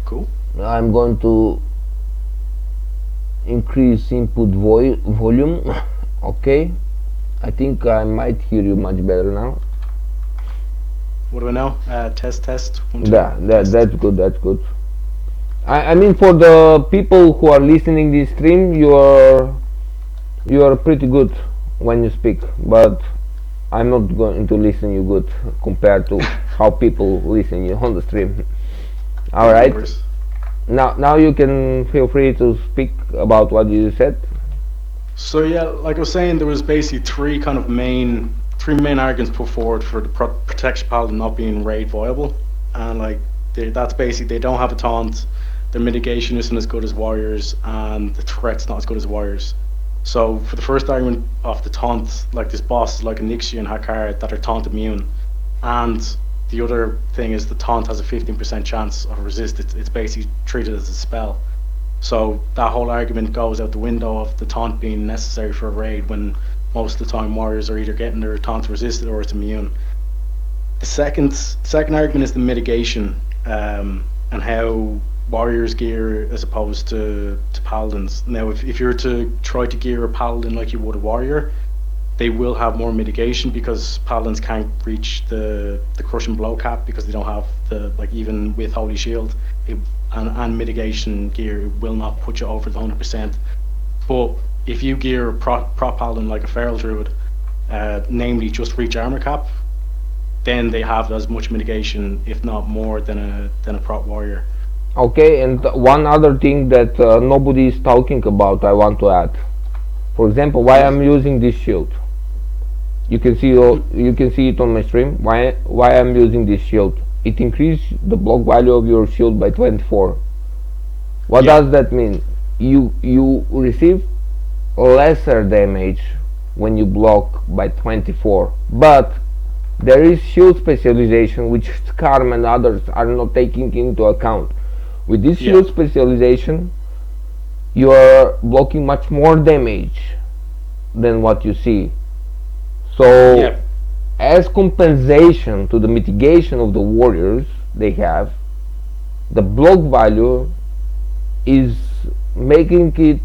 Cool. I'm going to increase input volume. Okay, I think I might hear you much better now. What do I know? Test. 1, 2. Yeah, Test. that's good. That's good. I mean, for the people who are listening this stream, you are pretty good when you speak, but I'm not going to listen you good compared to how people listen you on the stream. All Yeah, no right. worries. Now you can feel free to speak about what you said. So yeah, like I was saying, there was basically three main arguments put forward for the protection paladin not being raid viable, and like that's basically they don't have a taunt, their mitigation isn't as good as warriors, and the threat's not as good as warriors. So for the first argument of the taunt, like this boss is like a Nixie and Hakar that are taunt immune, and the other thing is the taunt has a 15% chance of resist. It's basically treated as a spell. So that whole argument goes out the window of the taunt being necessary for a raid when most of the time warriors are either getting their taunt resisted or it's immune. The second argument is the mitigation, and how warriors gear as opposed to paladins. Now, if you're to try to gear a paladin like you would a warrior, they will have more mitigation because paladins can't reach the crushing blow cap because they don't have the, like, even with holy shield and mitigation gear, it will not put you over the 100%. But if you gear a prop paladin like a feral druid, namely just reach armor cap, then they have as much mitigation, if not more, than a prop warrior. Okay, and one other thing that nobody is talking about, I want to add. For example, why Yes. I'm using this shield. You can see it on my stream. Why I'm using this shield? It increases the block value of your shield by 24. What Yeah. does that mean? You receive lesser damage when you block by 24, but there is shield specialization which Scarm and others are not taking into account. With this Yeah. shield specialization, you are blocking much more damage than what you see. So, Yeah. as compensation to the mitigation of the warriors they have, the block value is making it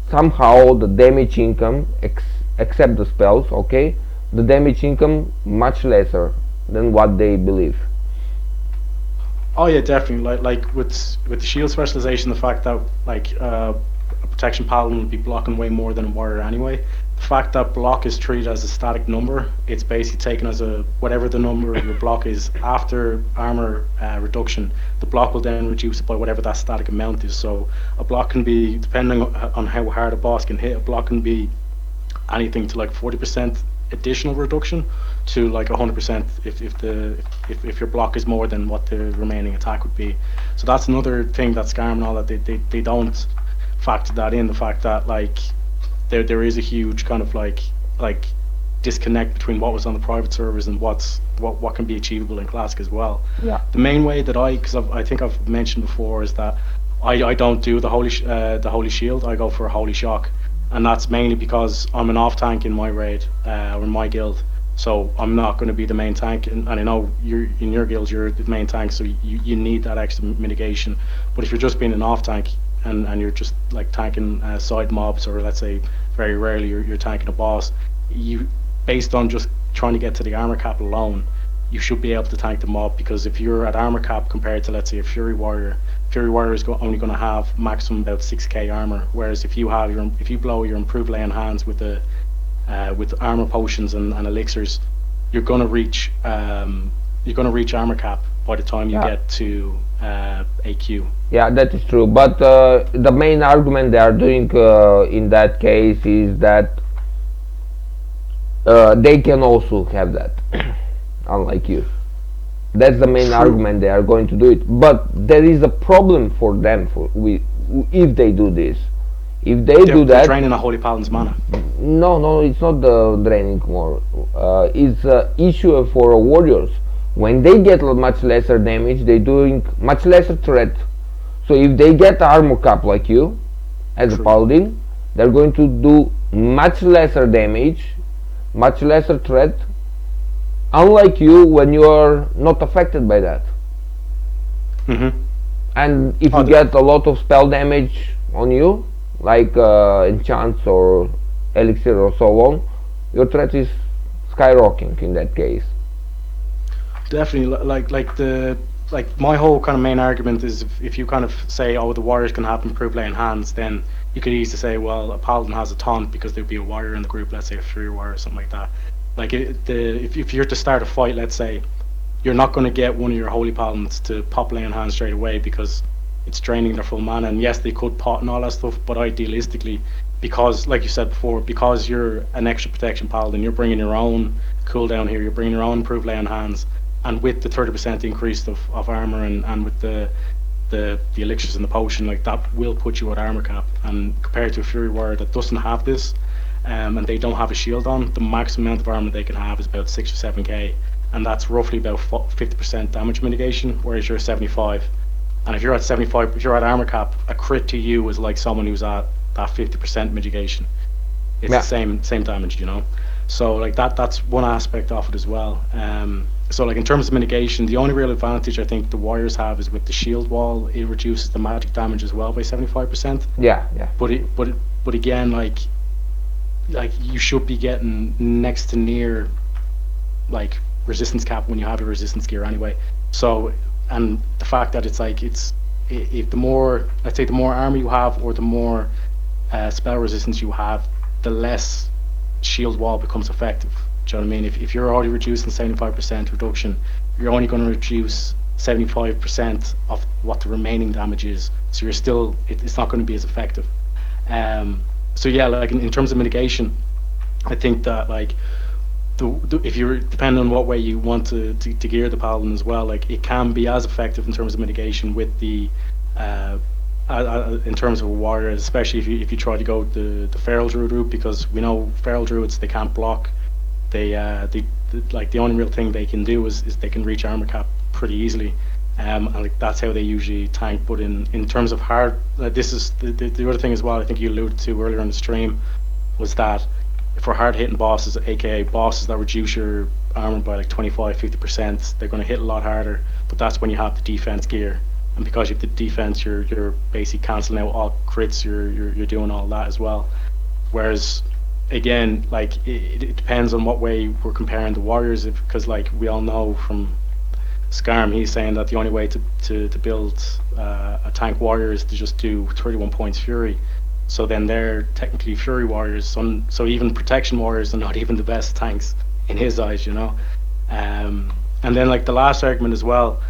somehow the damage income, except the spells, okay, the damage income much lesser than what they believe. Oh yeah, definitely. Like with the shield specialization, the fact that like a protection paladin will be blocking way more than a warrior anyway. The fact that block is treated as a static number, it's basically taken as a whatever the number of your block is after armor reduction. The block will then reduce it by whatever that static amount is. So a block can be, depending on how hard a boss can hit, a block can be anything to like 40% additional reduction to like 100% if your block is more than what the remaining attack would be. So that's another thing that Scarm and all that they don't factor that in, the fact that like there is a huge kind of like disconnect between what was on the private servers and what can be achievable in Classic as well. Yeah. The main way that because I think I've mentioned before is that I don't do the holy shield. I go for a holy shock, and that's mainly because I'm an off tank in my raid or in my guild. So I'm not going to be the main tank, and I know you're in your guild, you're the main tank, so you need that extra mitigation. But if you're just being an off tank and you're just like tanking side mobs, or let's say very rarely you're tanking a boss, you, based on just trying to get to the armor cap alone, you should be able to tank the mob, because if you're at armor cap compared to, let's say, a Fury Warrior is only going to have maximum about 6k armor, whereas if you blow your improved lay on hands with armor potions and elixirs, you're going to reach armor cap by the time you get to AQ. Yeah, that is true. But the main argument they are doing in that case is that they can also have that, unlike you. That's the main argument they are going to do it. But there is a problem for them if they do this. If they do that, draining a Holy Paladin's mana. No, it's not the draining more. It's an issue for warriors. When they get much lesser damage, they're doing much lesser threat. So if they get armor cap like you, as a paladin, they're going to do much lesser damage, much lesser threat, unlike you when you are not affected by that. And if Oh, you get a lot of spell damage on you, like enchants or elixir or so on, your threat is skyrocketing in that case. definitely. Like my whole kind of main argument is if you kind of say, oh, the warriors can have improved lay in hands, then you could easily say, well, a paladin has a taunt because there'd be a warrior in the group, let's say a fury warrior or something like that. Like if you're to start a fight, let's say, you're not going to get one of your holy paladins to pop lay in hands straight away because it's draining their full mana. And yes, they could pot and all that stuff, but idealistically, because like you said before, because you're an extra protection paladin, you're bringing your own cooldown here, you're bringing your own improved lay on hands, and with the 30% increase of armor and with the elixirs and the potion, like that will put you at armor cap. And compared to a fury warrior that doesn't have this, and they don't have a shield on, the maximum amount of armor they can have is about 6 or 7k, and that's roughly about 50% damage mitigation, whereas you're 75. And if you're at 75, if you're at armor cap, a crit to you is like someone who's at that 50% mitigation. It's Yeah. the same damage, you know. So like that's one aspect of it as well. So like in terms of mitigation, the only real advantage I think the warriors have is with the shield wall. It reduces the magic damage as well by 75%. Yeah, yeah. But again, like you should be getting next to near like resistance cap when you have your resistance gear anyway. So and the fact that it's like if the more, let's say, the more armor you have or the more spell resistance you have, the less shield wall becomes effective. Do you know what I mean? If you're already reducing 75% reduction, you're only going to reduce 75% of what the remaining damage is. So you're still, it's not going to be as effective. So yeah, like in terms of mitigation, I think that like if you're depending on what way you want to gear the paladin as well, like it can be as effective in terms of mitigation with the in terms of a warrior, especially if you try to go the feral druid route, because we know feral druids, they can't block. They like the only real thing they can do is they can reach armor cap pretty easily, and like that's how they usually tank. But in terms of hard, this is the other thing as well. I think you alluded to earlier in the stream was that for hard hitting bosses, aka bosses that reduce your armor by like 25-50%, they're going to hit a lot harder. But that's when you have the defense gear, and because you have the defense, you're basically cancelling out all crits. You're doing all that as well. Whereas again, like it depends on what way we're comparing the warriors, because like we all know from Scarm, he's saying that the only way to build a tank warrior is to just do 31 points fury. So then they're technically fury warriors. So even protection warriors are not even the best tanks in his eyes, you know. And then like the last argument as well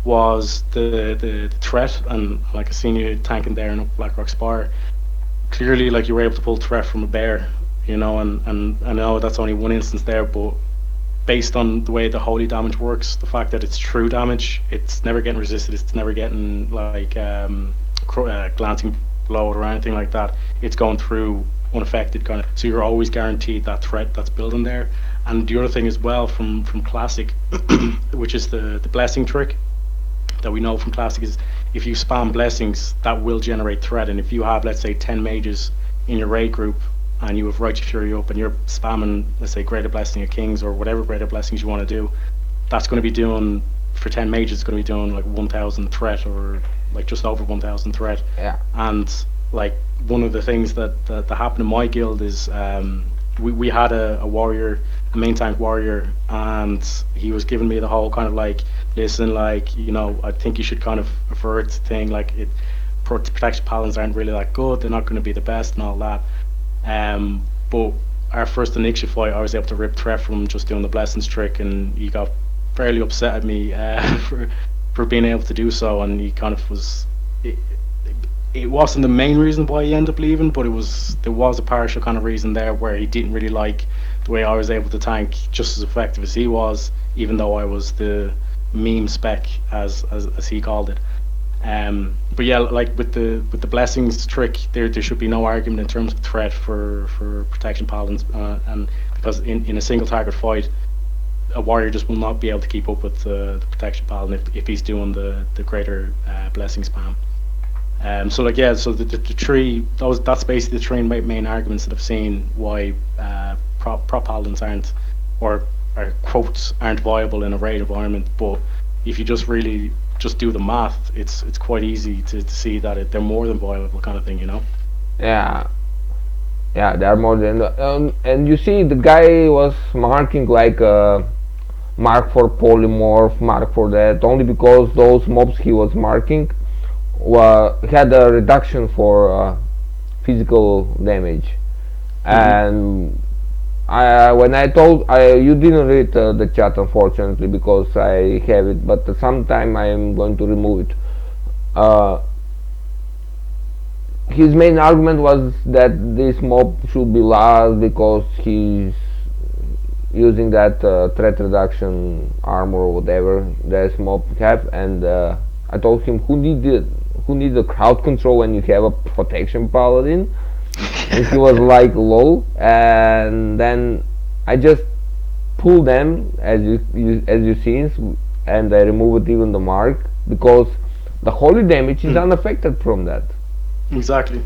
was the threat, and like I seen you tanking there in Blackrock Spire. Clearly, like you were able to pull threat from a bear, you know, and I know that's only one instance there, but based on the way the holy damage works, the fact that it's true damage, it's never getting resisted, it's never getting like glancing blow or anything like that. It's going through unaffected kind of. So you're always guaranteed that threat that's building there. And the other thing as well from classic, which is the blessing trick that we know from classic, is if you spam blessings, that will generate threat. And if you have, let's say, 10 mages in your raid group and you have Righteous Fury up and you're spamming, let's say, Greater Blessing of Kings or whatever Greater Blessings you want to do, that's going to be doing, for 10 mages, it's going to be doing like 1,000 threat, or like just over 1,000 threat. Yeah. And like one of the things that happened in my guild is we had a warrior, a main tank warrior, and he was giving me the whole kind of like, listen, like, you know, I think you should kind of avert thing, like it, Protection Paladins aren't really that good, they're not going to be the best and all that. But our first initial fight, I was able to rip threat from him just doing the blessings trick, and he got fairly upset at me for being able to do so, and he kind of was. It wasn't the main reason why he ended up leaving, but there was a partial kind of reason there where he didn't really like the way I was able to tank just as effective as he was, even though I was the meme spec as he called it. But yeah, like with the blessings trick, there should be no argument in terms of threat for Protection Paladins, and because in a single target fight, a warrior just will not be able to keep up with the Protection Paladin if he's doing the greater blessing spam. So like yeah, so the three, that's basically the three main arguments that I've seen why prop paladins aren't, or quotes aren't viable in a raid environment. But if you just really just do the math, it's quite easy to see that they're more than viable kind of thing, you know. Yeah, yeah, they are more than. And you see, the guy was marking like mark for polymorph, mark for that, only because those mobs he was marking had a reduction for physical damage. And when I told you didn't read the chat unfortunately because I have it, but sometime I am going to remove it. His main argument was that this mob should be lost because he's using that threat reduction armor or whatever this mob have, and I told him who need the crowd control when you have a protection paladin. And he was like lol, and then I just pulled them as you seen, and I removed even the mark because the holy damage is unaffected from that. Exactly.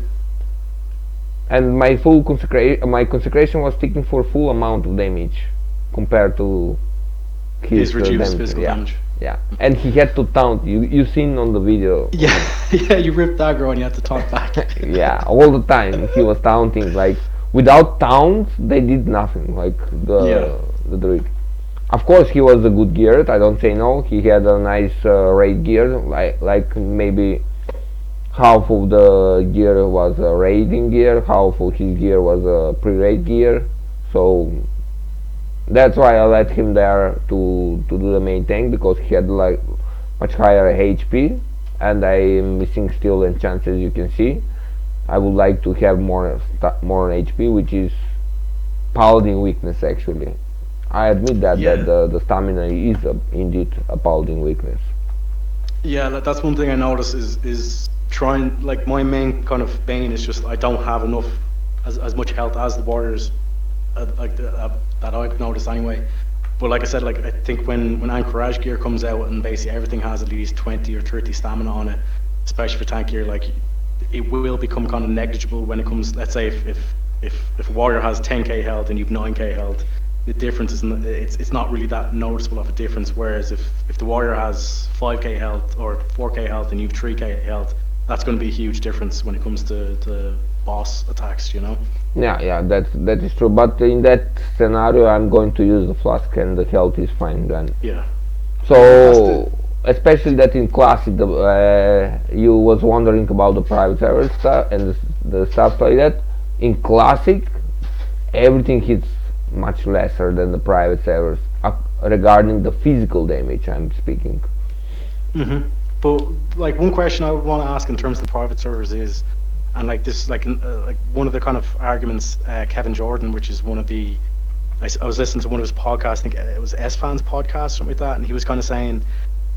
And my consecration was sticking for full amount of damage compared to his reduced physical damage. Yeah, and he had to taunt. You seen on the video. Yeah, yeah, you ripped aggro and you had to talk back. Yeah, all the time he was taunting. Like without taunts, they did nothing. Like the druid. Of course, he was a good geared. I don't say no. He had a nice raid gear. Like maybe half of the gear was a raiding gear, half of his gear was a pre-raid gear. So that's why I let him there to do the main tank, because he had like much higher HP and I am missing still enchants, as you can see. I would like to have more HP, which is Paladin weakness actually. I admit that the stamina is indeed a Paladin weakness. Yeah, that's one thing I notice is trying, like my main kind of bane is just I don't have enough as much health as the warriors that I've noticed anyway. But like I said, like I think when Anchorage gear comes out and basically everything has at least 20 or 30 stamina on it, especially for tank gear, like it will become kind of negligible when it comes. Let's say if a warrior has 10k health and you've 9k health, the difference is it's not really that noticeable of a difference. Whereas if the warrior has 5k health or 4k health and you've 3k health, that's going to be a huge difference when it comes to boss attacks, you know. Yeah, that is true. But in that scenario, I'm going to use the flask, and the health is fine then. Yeah. So especially that in classic, you was wondering about the private server stuff and the stuff like that. In classic, everything hits much lesser than the private servers regarding the physical damage. I'm speaking. But like one question I would want to ask in terms of the private servers is, and like this, like one of the kind of arguments, Kevin Jordan, which is one of the, I was listening to one of his podcasts, I think it was S-Fans podcast, something like that, and he was kind of saying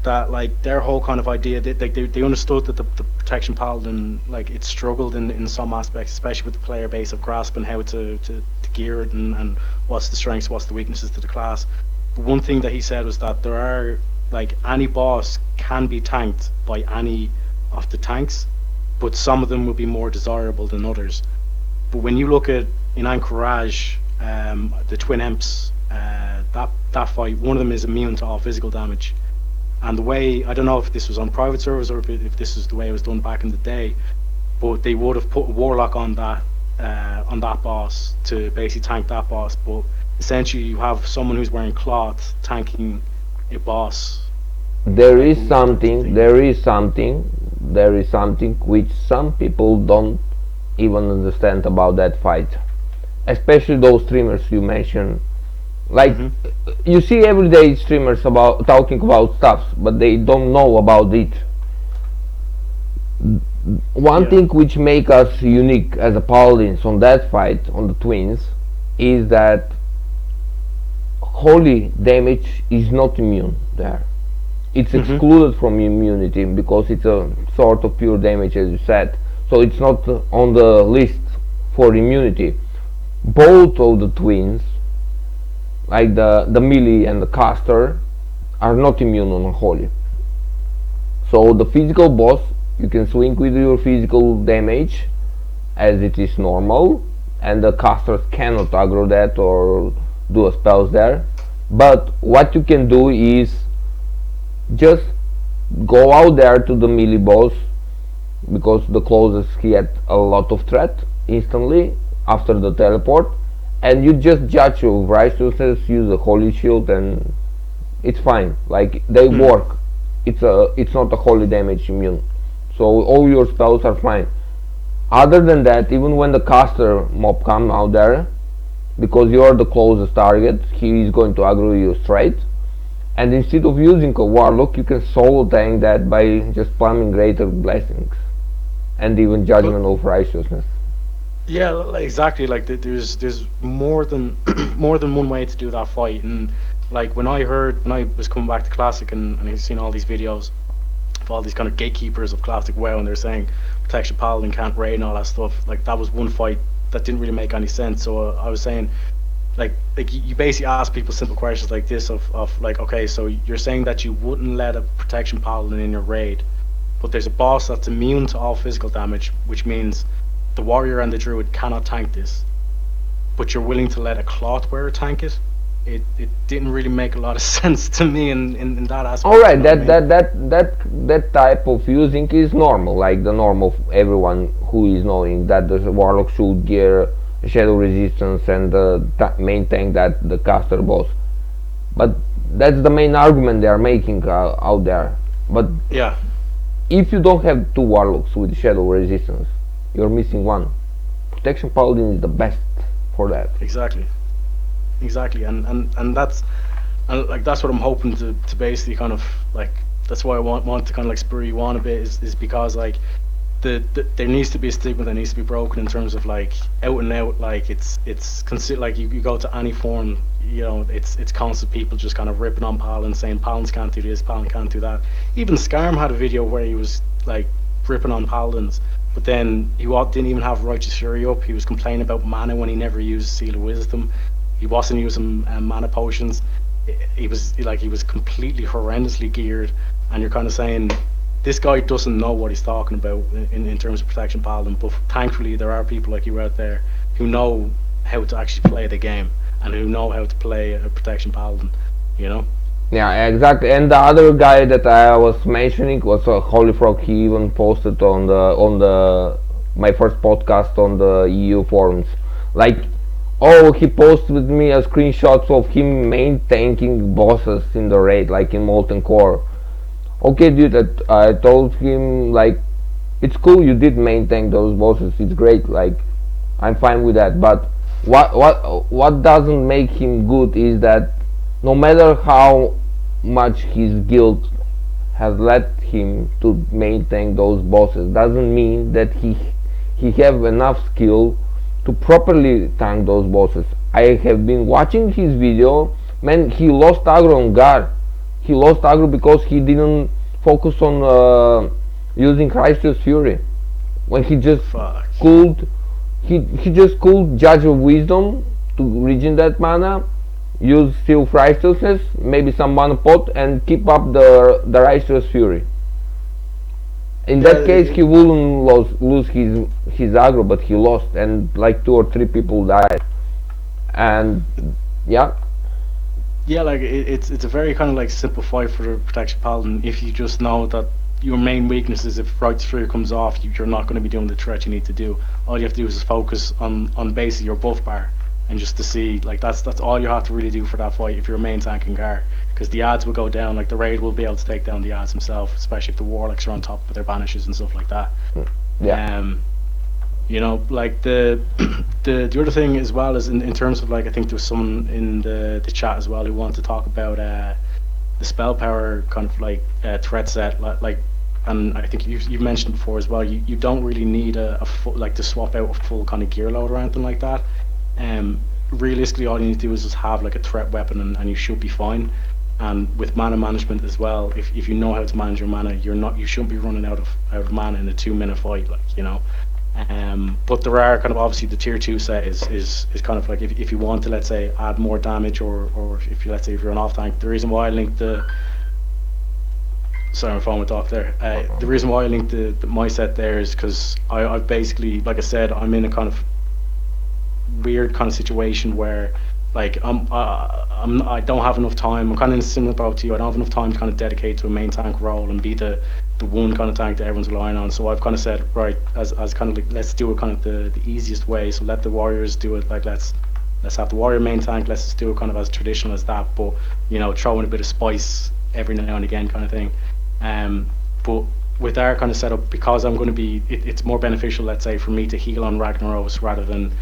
that like their whole kind of idea, they understood that the Protection Paladin, like it struggled in some aspects, especially with the player base of Grasp and how to gear it and what's the strengths, what's the weaknesses to the class. But one thing that he said was that there are, like any boss can be tanked by any of the tanks, but some of them will be more desirable than others. But when you look at in Anchorage, the twin imps, that fight, one of them is immune to all physical damage. And the way, I don't know if this was on private servers or if this is the way it was done back in the day, but they would have put Warlock on that boss to basically tank that boss. But essentially, you have someone who's wearing cloth tanking a boss. There is something which some people don't even understand about that fight, especially those streamers you mentioned. Like you see everyday streamers about talking about stuff, but they don't know about it. One thing which make us unique as a Paladins on that fight on the twins is that holy damage is not immune there. It's excluded from immunity because it's a sort of pure damage, as you said. So it's not on the list for immunity. Both of the twins, like the melee and the caster, are not immune on holy. So the physical boss, you can swing with your physical damage as it is normal, and the casters cannot aggro that or do a spells there. But what you can do is just go out there to the melee boss because the closest he had a lot of threat instantly after the teleport, and you just judge your righteousness, use a holy shield, and it's fine. Like they work. It's not a holy damage immune, so all your spells are fine. Other than that, even when the caster mob come out there, because you're the closest target, he is going to aggro you straight. And instead of using a warlock, you can solo tank that by just spamming greater blessings and even judgment of righteousness. Yeah, exactly. Like there's more than more than one way to do that fight. And like when I was coming back to Classic and I seen all these videos of all these kind of gatekeepers of Classic WoW, and they're saying Protection Paladin can't raid and all that stuff. Like that was one fight that didn't really make any sense. So I was saying, like you basically ask people simple questions like this of like, okay, so you're saying that you wouldn't let a Protection Paladin in your raid, but there's a boss that's immune to all physical damage, which means the warrior and the druid cannot tank this, but you're willing to let a cloth wearer tank it. It didn't really make a lot of sense to me in that aspect. All right, you know what I mean? that type of using is normal, like the norm of everyone who is knowing that the warlock should gear shadow resistance and main tank that the caster boss. But that's the main argument they are making out there. But Yeah, if you don't have two warlocks with shadow resistance, you're missing one. Protection Paladin is the best for that. exactly, and that's and like that's what I'm hoping to basically kind of like, that's why I want to kind of like spur you on a bit, is because like there needs to be a stigma that needs to be broken in terms of like out and out, like it's consider like you go to any forum, you know, it's constant people just kind of ripping on Paladin, saying Paladins can't do this, Paladin can't do that. Even Scarm had a video where he was like ripping on Paladins, but then didn't even have Righteous Fury up. He was complaining about mana when he never used Seal of Wisdom. He wasn't using mana potions. He was completely horrendously geared, and you're kind of saying this guy doesn't know what he's talking about in terms of Protection Paladin. But thankfully, there are people like you out there who know how to actually play the game and who know how to play a Protection Paladin. You know. Yeah, exactly. And the other guy that I was mentioning was Holy Frog. He even posted on the my first podcast on the EU forums. Like, oh, he posted me a screenshots of him main tanking bosses in the raid, like in Molten Core. Okay, dude, I told him like, it's cool you did main tank those bosses. It's great. Like, I'm fine with that. But what doesn't make him good is that no matter how much his guild has led him to maintain those bosses, doesn't mean that he have enough skill to properly tank those bosses. I have been watching his video. Man, he lost aggro on Gar. He lost aggro because he didn't focus on using Righteous Fury. When he just cooled, he just cooled Judge of Wisdom to regen that mana, use Seal of Righteousness, maybe some mana pot, and keep up the Righteous Fury. In that case, he wouldn't lose his aggro, but he lost, and like 2 or 3 people died. And yeah. Yeah, like it's a very kind of like simple fight for the Protection Paladin if you just know that your main weakness is if Righteous Fury comes off, you're not going to be doing the threat you need to do. All you have to do is focus on basically your buff bar, and just to see, like, that's all you have to really do for that fight if you're main tanking Gar, because the ads will go down. Like the raid will be able to take down the ads himself, especially if the warlocks are on top with their banishes and stuff like that. Yeah. You know, like the other thing as well is in terms of, like, I think there was someone in the chat as well who wanted to talk about the spell power kind of like threat set, like, and I think you've mentioned before as well, you don't really need a full, like, to swap out a full kind of gear load or anything like that. Realistically, all you need to do is just have like a threat weapon, and you should be fine. And with mana management as well, if you know how to manage your mana, you shouldn't be running out of mana in a 2-minute fight, like, you know. But there are kind of, obviously the tier 2 set is kind of like, if you want to, let's say, add more damage, or if you, let's say, if you're an off tank. The reason why I linked sorry, my phone went off there. The reason why I linked my set there is because I've basically, like I said, I'm in a kind of weird kind of situation where Like I don't have enough time. I'm kind of in a similar boat to you. I don't have enough time to kind of dedicate to a main tank role and be the one kind of tank that everyone's relying on. So I've kind of said, right, as kind of like, let's do it kind of the easiest way. So let the warriors do it. Like let's have the warrior main tank. Let's just do it kind of as traditional as that. But you know, throw in a bit of spice every now and again, kind of thing. But with our kind of setup, because I'm going to be, it's more beneficial, let's say, for me to heal on Ragnaros rather than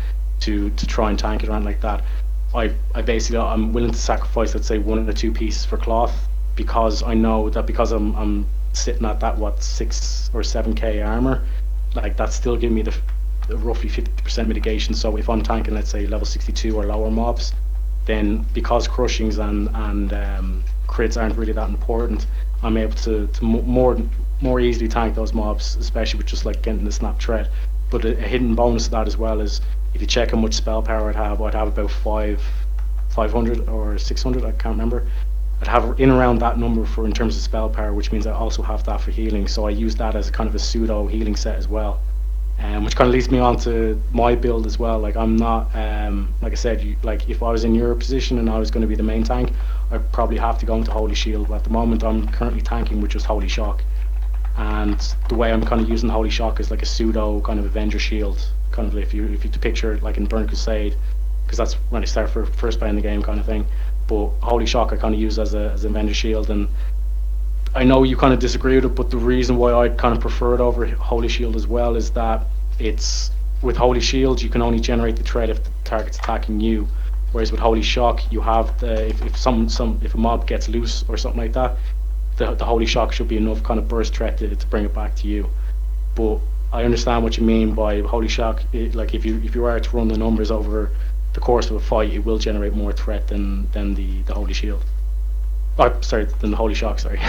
to try and tank it around like that. I basically, I'm willing to sacrifice, let's say, 1 or 2 pieces for cloth, because I know that because I'm sitting at that, what, 6 or 7k armor, like that's still giving me the roughly 50% mitigation. So if I'm tanking, let's say, level 62 or lower mobs, then because crushings and crits aren't really that important, I'm able to more easily tank those mobs, especially with just like getting the snap threat. But a hidden bonus to that as well is, if you check how much spell power I'd have about 500 or 600, I can't remember. I'd have in around that number for in terms of spell power, which means I also have that for healing. So I use that as kind of a pseudo healing set as well, which kind of leads me on to my build as well. Like I'm not, like I said, like if I was in your position and I was going to be the main tank, I'd probably have to go into Holy Shield. But at the moment, I'm currently tanking with just Holy Shock, and the way I'm kind of using Holy Shock is like a pseudo kind of Avenger Shield, kind of if you picture it like in Burnt Crusade, because that's when I start for first playing the game kind of thing. But Holy Shock I kind of use as an Avenger Shield, and I know you kind of disagree with it, but the reason why I'd kind of prefer it over Holy Shield as well is that it's, with Holy Shield you can only generate the threat if the target's attacking you, whereas with Holy Shock you have the, if a mob gets loose or something like that, the Holy Shock should be enough kind of burst threat to bring it back to you. But I understand what you mean by Holy Shock. Like if you are to run the numbers over the course of a fight, it will generate more threat than the Holy Shield. Oh, sorry, than the Holy Shock. Sorry.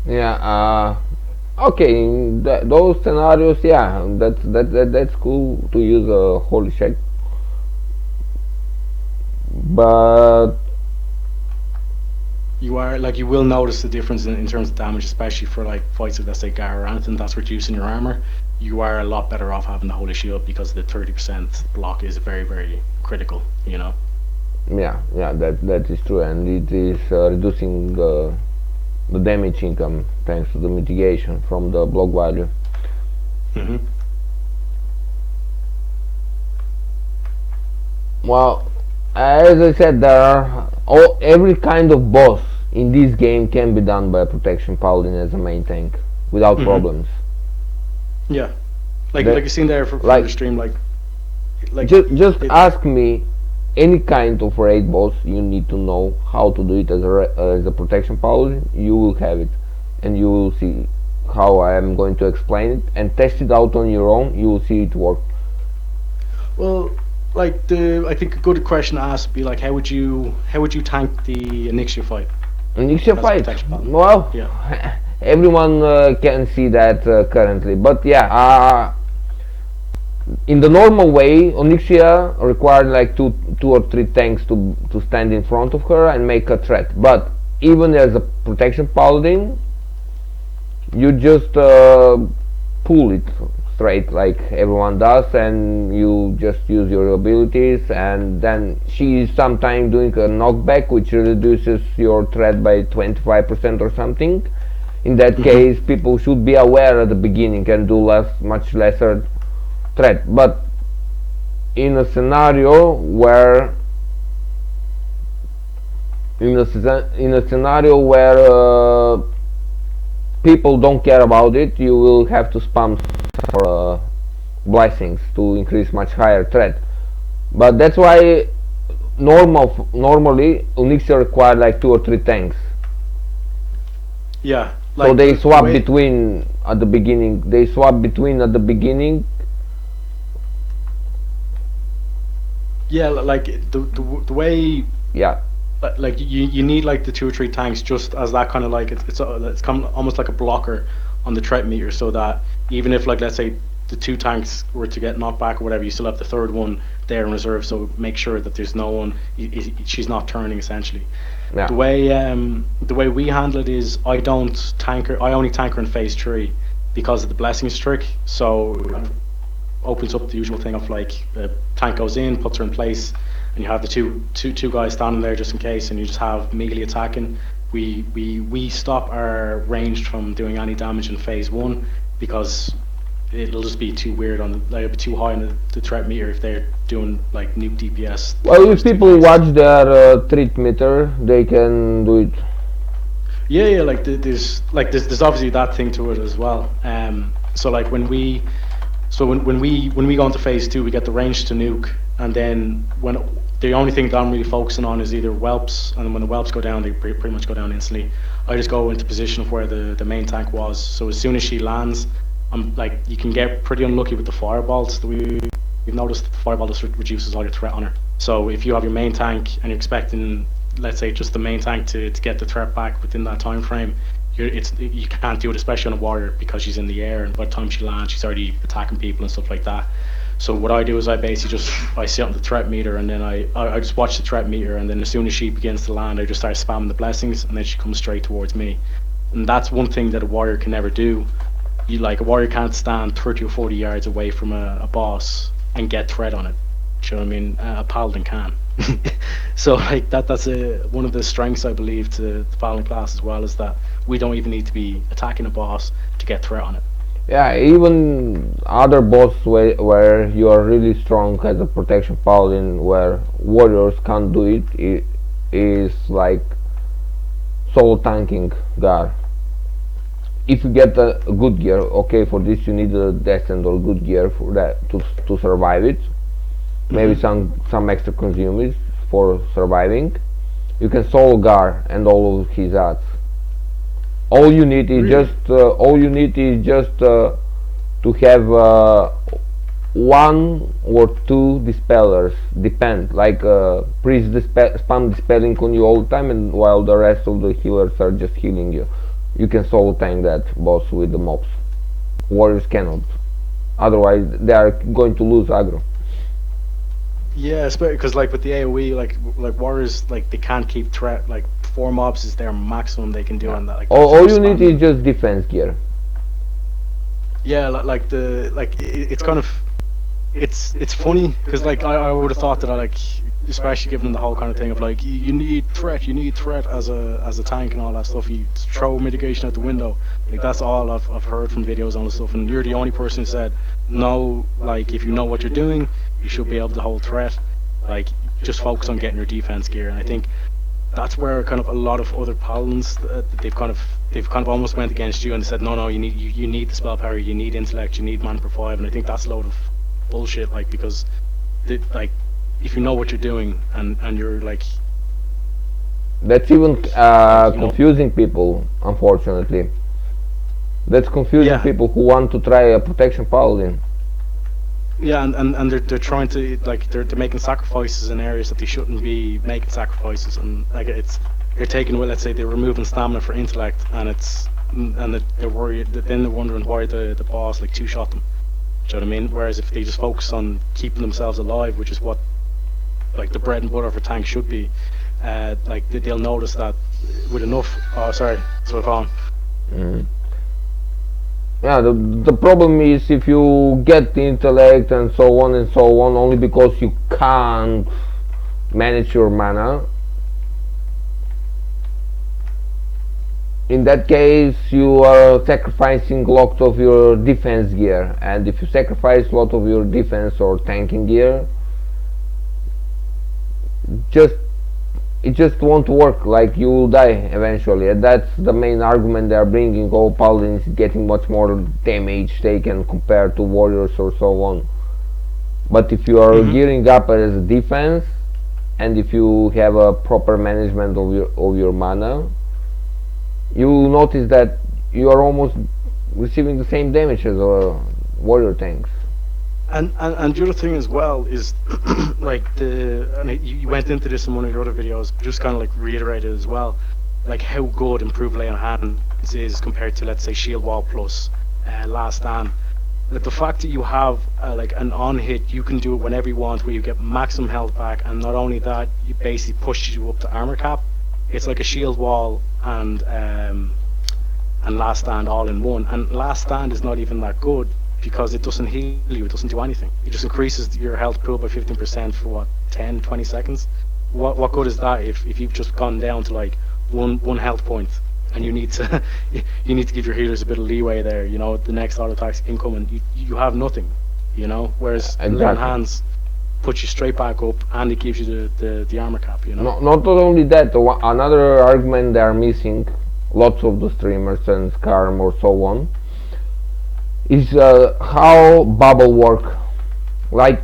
Yeah. Okay. In those scenarios, yeah, that's cool to use a Holy Shock, but you will notice the difference in terms of damage, especially for like fights with, let's say, Gar or anything that's reducing your armor. You are a lot better off having the Holy Shield, because the 30% block is very, very critical, you know. Yeah, that is true, and it is reducing the damage income thanks to the mitigation from the block value. Well, as I said, there are every kind of boss in this game can be done by a Protection Paladin as a main tank without problems. Yeah, like you seen there for the stream, like just ask me any kind of raid boss. You need to know how to do it as a Protection Paladin. You will have it, and you will see how I am going to explain it, and test it out on your own. You will see it work. Well, like I think a good question to ask would be like, how would you tank the Onyxia fight? Onyxia fight? Well, yeah. Everyone can see that currently, but yeah, in the normal way, Onyxia required like two or three tanks to stand in front of her and make a threat. But even as a Protection Paladin, you just pull it straight like everyone does, and you just use your abilities, and then she is sometimes doing a knockback which reduces your threat by 25% or something. In that case, people should be aware at the beginning and do much lesser threat. But in a scenario where people don't care about it, you will have to spam for blessings to increase much higher threat. But that's why normally Onyxia require like 2 or 3 tanks. Yeah. So they swap between at the beginning. Yeah, like the way. Yeah. Like you need like the 2 or 3 tanks just as that kind of like it's almost like a blocker on the threat meter, so that even if, like, let's say the 2 tanks were to get knocked back or whatever, you still have the 3rd one there in reserve, so make sure that there's no one, she's not turning essentially. Yeah. The way we handle it is I don't tank her. I only tank her in phase 3 because of the blessings trick. So it opens up the usual thing of like the tank goes in, puts her in place, and you have the two guys standing there just in case, and you just have melee attacking. We stop our ranged from doing any damage in phase one because it'll just be too weird on like it'll be too high on the threat meter if they're doing like nuke DPS. Well, if people watch their threat meter, they can do it. Yeah, like there's obviously that thing to it as well. So like when we go into phase two, we get the range to nuke, and then when the only thing that I'm really focusing on is either whelps, and when the whelps go down, they pretty much go down instantly. I just go into position of where the main tank was. So as soon as she lands, I'm like, you can get pretty unlucky with the fireballs. We've noticed that the fireball just reduces all your threat on her. So if you have your main tank and you're expecting, let's say, just the main tank to get the threat back within that time frame, you can't do it, especially on a warrior, because she's in the air, and by the time she lands, she's already attacking people and stuff like that. So what I do is I basically I sit on the threat meter, and then I just watch the threat meter, and then as soon as she begins to land, I just start spamming the blessings, and then she comes straight towards me. And that's one thing that a warrior can never do. A warrior can't stand 30 or 40 yards away from a boss and get threat on it. Do you know what I mean? A paladin can. So like that's one of the strengths, I believe, to the paladin class as well, is that we don't even need to be attacking a boss to get threat on it. Yeah, even other boss where you are really strong as a protection paladin, where warriors can't do it, is like solo tanking Gar. If you get a good gear, okay, for this you need a decent or good gear for that to survive it. Maybe some extra consumables for surviving. You can solo Gar and all of his ads. All you need is just to have one or two dispellers. Depend. Like priest spam dispelling on you all the time, and while the rest of the healers are just healing you. You can solo tank that boss with the mobs. Warriors cannot. Otherwise, they are going to lose aggro. Yeah, because like with the AOE, like warriors, like they can't keep threat. Like 4 mobs is their maximum they can do on that. Like all you need is just defense gear. Yeah, it's kind of it's funny because like I would have thought that especially given the whole kind of thing of like you need threat as a tank and all that stuff. You throw mitigation out the window. Like that's all I've heard from videos on the stuff, and you're the only person who said no. Like if you know what you're doing, you should be able to hold threat. Like just focus on getting your defense gear, and I think that's where kind of a lot of other paladins they've kind of almost went against you and said no, you need the spell power, you need intellect, you need mana per 5, and I think that's a load of bullshit. Like because if you know what you're doing and you're like, that's even confusing people, unfortunately. That's confusing people who want to try a protection paladin. Yeah, and they're trying to they're making sacrifices in areas that they shouldn't be making sacrifices, and like they're taking away, let's say they're removing stamina for intellect, and they're worried, then they're wondering why the boss like 2-shot them. Do you know what I mean? Whereas if they just focus on keeping themselves alive, which is what like the bread and butter for tanks should be, like they'll notice that with enough. Oh, sorry, that's my phone. Yeah, the problem is if you get the intellect and so on only because you can't manage your mana. In that case, you are sacrificing lots of your defense gear, and if you sacrifice a lot of your defense or tanking gear, it just won't work. Like you will die eventually, and that's the main argument they are bringing. All paladins getting much more damage taken compared to warriors or so on. But if you are gearing up as a defense, and if you have a proper management of your mana, you will notice that you are almost receiving the same damage as warrior tanks. And the other thing as well is like you went into this in one of your other videos, but just kind of like reiterated as well, like how good improved lay on hands is compared to, let's say, shield wall plus last stand. Like the fact that you have like an on hit, you can do it whenever you want, where you get maximum health back, and not only that, you basically pushes you up to armor cap. It's like a shield wall and last stand all in one. And last stand is not even that good because it doesn't heal you, it doesn't do anything. It just increases your health pool by 15% for what, 10, 20 seconds. What good is that if you've just gone down to like one health point, and you need to you need to give your healers a bit of leeway there. You know, the next auto attack's incoming, you have nothing. You know, whereas Lay on Exactly. Hands puts you straight back up, and it gives you the armor cap. You know. Not only that, another argument they are missing, lots of the streamers and Scarm or so on, is how bubble work. Like,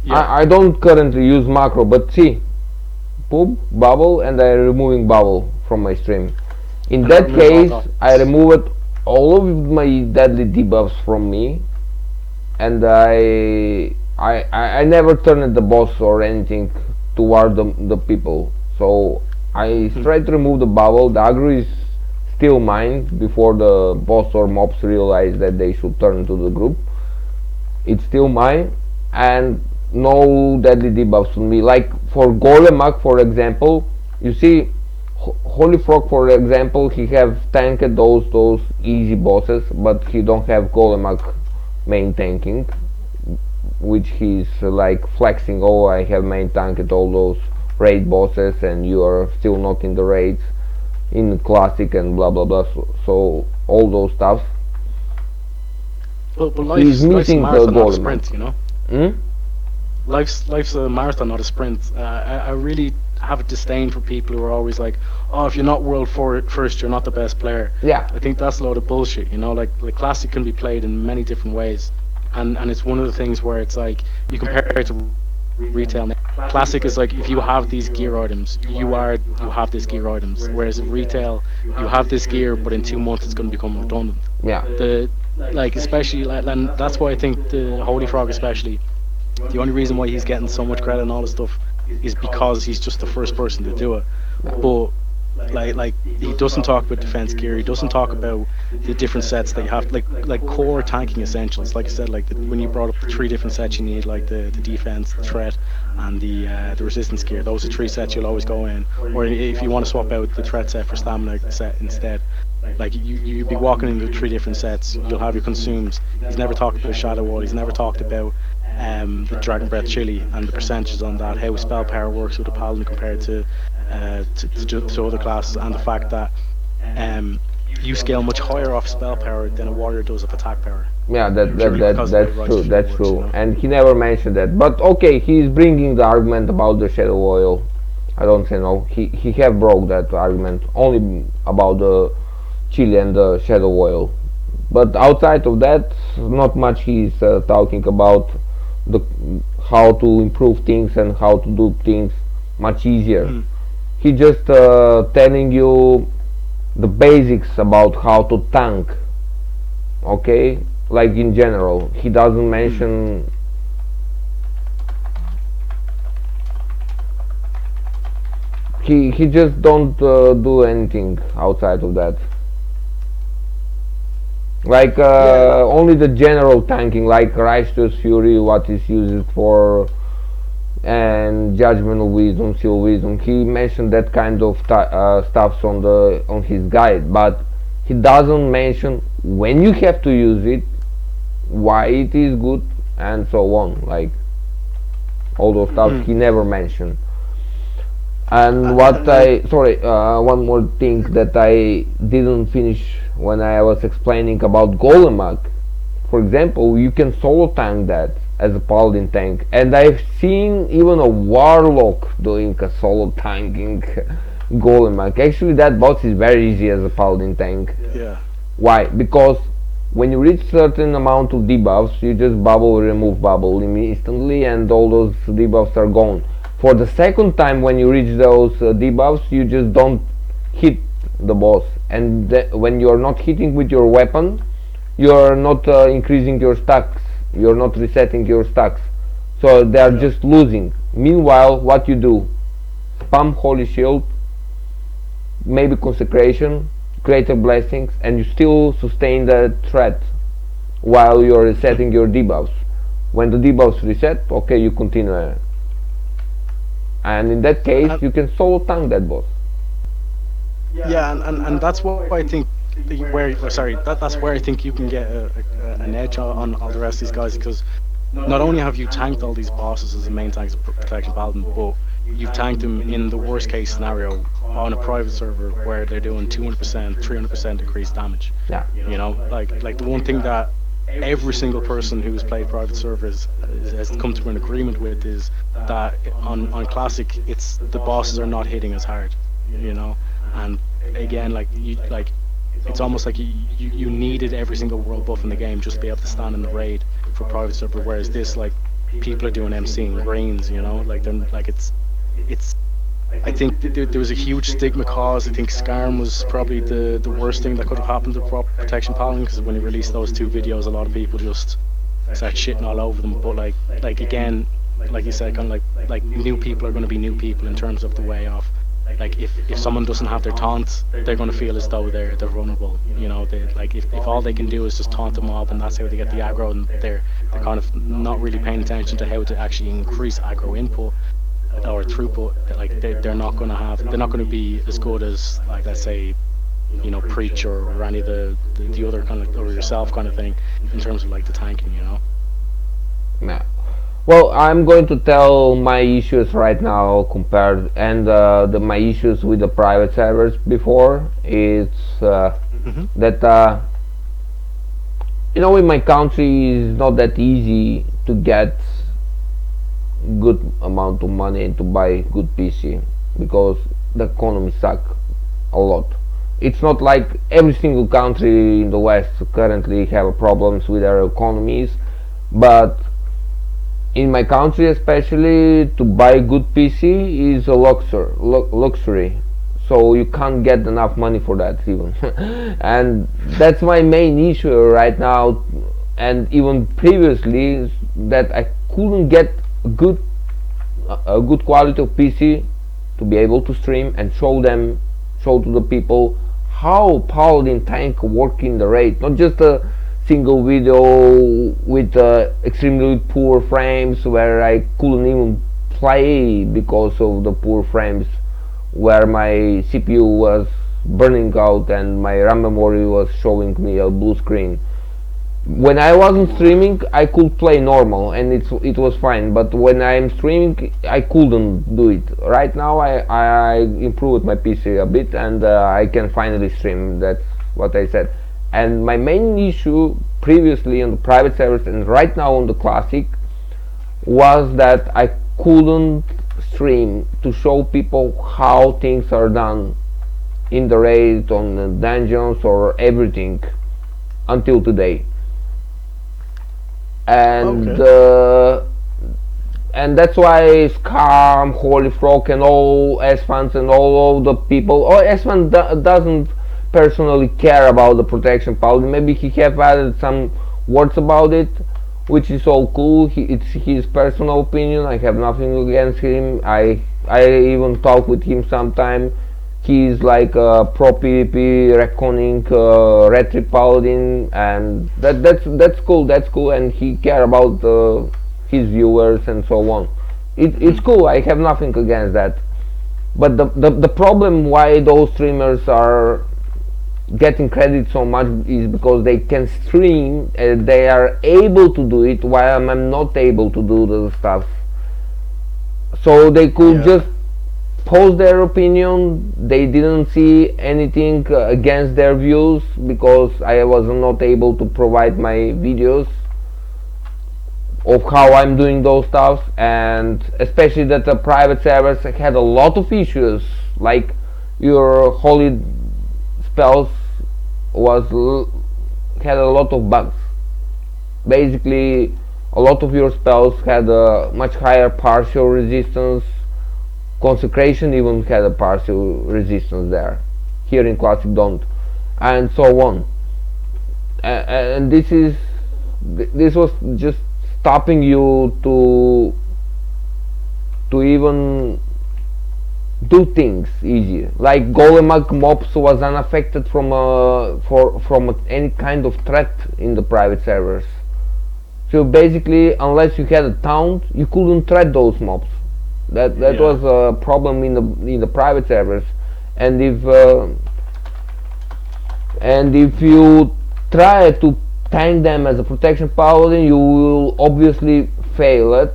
Yeah. I don't currently use macro, but see, poop, bubble, and I'm removing bubble from my stream. In And I that remove all case, I dots. removed all of my deadly debuffs from me, and I never turned the boss or anything toward the people. So I Hmm. straight remove the bubble. The aggro is still mine before the boss or mobs realize that they should turn to the group. It's still mine, and no deadly debuffs on me. Like for Golemak, for example, you see, Holy Frog, for example, he have tanked those easy bosses, but he don't have Golemak main tanking, which he's like flexing. Oh, I have main tanked all those raid bosses, and you are still not in the raids in classic and blah blah blah. So all those stuff. But He's life's a missing the marathon, not a Golemak. sprint. You know. Hmm? Life's a marathon, not a sprint. I really have a disdain for people who are always like, oh, if you're not first, you're not the best player. Yeah. I think that's a load of bullshit. You know, like classic can be played in many different ways, and it's one of the things where it's like you compare it to retail. Now. Classic is like if you have these gear items, you have this gear items. Whereas in retail, you have this gear, but in 2 months it's going to become redundant. Yeah. The like especially and that's why I think the Holy Frog especially the only reason why he's getting so much credit and all this stuff is because he's just the first person to do it. But like he doesn't talk about defense gear. He doesn't talk about the different sets that you have, like core tanking essentials. Like I said, like when you brought up the three different sets you need, like the defense, the threat, and the resistance gear. Those are three sets you'll always go in. Or if you want to swap out the threat set for stamina set instead, like you'd be walking into three different sets. You'll have your consumes. He's never talked about Shadow Wall. He's never talked about the Dragon Breath Chili and the percentages on that, how spell power works with a Paladin compared to other classes, and the fact that you scale much higher off spell power than a warrior does of attack power. Yeah, Purely because of the way that's Rise true. of Fury That's works, you true. know. And he never mentioned that. But okay, he's bringing the argument about the shadow oil. I don't say no. He have broke that argument only about the chili and the shadow oil. But outside of that, not much he's talking about the how to improve things and how to do things much easier. Mm. He just telling you the basics about how to tank. Okay, like in general, he doesn't Mm. mention. He just don't do anything outside of that. Like Yeah, only the general tanking, like Righteous Fury, what is used for, and Judgment of Wisdom, Seal Wisdom. He mentioned that kind of stuffs on his guide, but he doesn't mention when you have to use it, why it is good, and so on. Like all those stuff mm. he never mentioned. And And one more thing that I didn't finish when I was explaining about Golemak. For example, you can solo tank that as a paladin tank, and I've seen even a warlock doing a solo tanking Golemak. Actually, that boss is very easy as a paladin tank. yeah, Why? Because when you reach certain amount of debuffs, you just bubble, remove bubble instantly, and all those debuffs are gone. For the second time, when you reach those debuffs, you just don't hit the boss, and when you are not hitting with your weapon, you are not increasing your stacks. You are not resetting your stacks, so they are yeah, just losing. Meanwhile, what you do? Spam Holy Shield, maybe Consecration, Greater Blessings, and you still sustain the threat while you're resetting your debuffs. When the debuffs reset, okay, you continue. And in that case, and, you can solo tank that boss. yeah, and that's why I think that's where I think you can get an edge on all the rest of these guys because not only have you tanked all these bosses as the main tanks of Protection Paladin, but you've tanked them in the worst case scenario on a private server where they're doing 200%, 300% increased damage. Yeah. You know, like the one thing that every single person who's played private servers has come to an agreement with is that on classic, it's the bosses are not hitting as hard. You know, and again, it's almost like you needed every single world buff in the game just to be able to stand in the raid for private server. Whereas this, like, people are doing MCing greens, you know, like they're like it's. I think there was a huge stigma cause. I think Scarm was probably the worst thing that could have happened to Protection Paladin because when he released those two videos, a lot of people just started shitting all over them. But like again, like you said, kind of like new people are going to be new people in terms of the way of. Like if someone doesn't have their taunt, they're going to feel as though they're vulnerable. You know, like if all they can do is just taunt the mob and that's how they get the aggro, and they're kind of not really paying attention to how to actually increase aggro input or throughput. Like they're not going to be as good as, like, let's say, you know, Preach or any of the other kind of, or yourself kind of thing, in terms of like the tanking. You know. Yeah. Well, I'm going to tell my issues right now compared, and my issues with the private servers before. It's that you know, in my country it's not that easy to get good amount of money and to buy good PC because the economy suck a lot. It's not like every single country in the West currently have problems with their economies, but in my country especially, to buy good PC is a luxury, so you can't get enough money for that even. And that's my main issue right now, and even previously, that I couldn't get a good quality of PC to be able to stream and show to the people how Paladin tank work in the raid, not just a single video with extremely poor frames where I couldn't even play because of the poor frames, where my CPU was burning out and my RAM memory was showing me a blue screen. When I wasn't streaming, I could play normal and it was fine, but when I'm streaming, I couldn't do it. Right now I improved my PC a bit and I can finally stream. That's what I said. And my main issue previously on the private servers and right now on the classic was that I couldn't stream to show people how things are done in the raid, on the dungeons or everything until today. And and that's why Scam, Holy Frog and all S-fans and all of the people, S-fan doesn't personally care about the Protection Paladin. Maybe he have added some words about it, which is all cool. It's his personal opinion. I have nothing against him. I even talk with him sometime. He's like a pro PvP reckoning retri Paladin, and that's cool. That's cool, and he care about his viewers and so on. It's cool. I have nothing against that. But the problem why those streamers are getting credit so much is because they can stream, they are able to do it while I'm not able to do the stuff. So they could just post their opinion. They didn't see anything against their views because I was not able to provide my videos of how I'm doing those stuff, and especially that the private servers had a lot of issues, like your holy spells had a lot of bugs. Basically, a lot of your spells had a much higher partial resistance. Consecration even had a partial resistance there. Here in Classic don't, and so on. And this was just stopping you to even do things easier. Like Golemag mobs was unaffected from any kind of threat in the private servers. So basically, unless you had a taunt, you couldn't threat those mobs. That was a problem in the private servers. And if you try to tank them as a protection paladin, you will obviously fail it,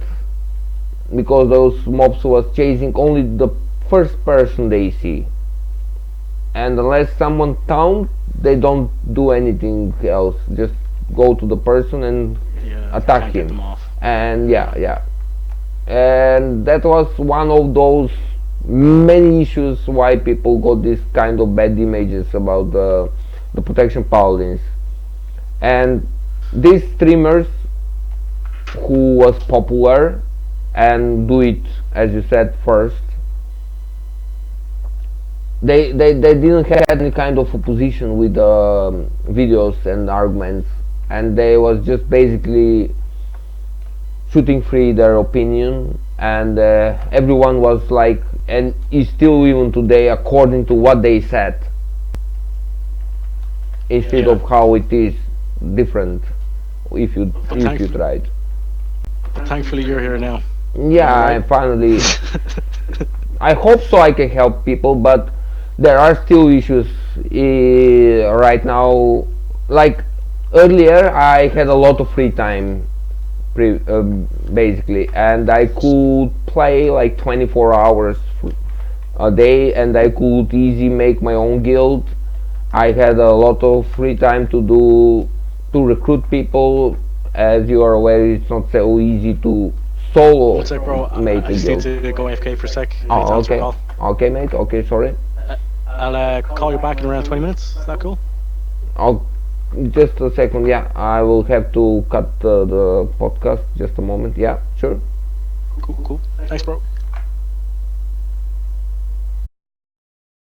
because those mobs was chasing only the first person they see, and unless someone taunt, they don't do anything else, just go to the person and attack Get him. them off. And and that was one of those many issues why people got this kind of bad images about the protection paladins. And these streamers who was popular and do it, as you said, first, they didn't have any kind of opposition with videos and arguments, and they was just basically shooting free their opinion, and everyone was like, and is still even today, according to what they said, instead of how it is different if you tried. But thankfully you're here now. Yeah, Right? I finally I hope so I can help people, but there are still issues right now. Like earlier I had a lot of free time, basically, and I could play like 24 hours a day, and I could easily make my own guild. I had a lot of free time to recruit people. As you are aware, it's not so easy to solo One sec, bro. make I a just need guild. to go AFK for a sec. I need to Oh, answer a okay. call. Okay, mate. Okay, sorry. I'll call you back in around 20 minutes. Is that cool? I'll just a second. Yeah, I will have to cut the podcast. Just a moment. Yeah, sure. Cool. Thanks, bro.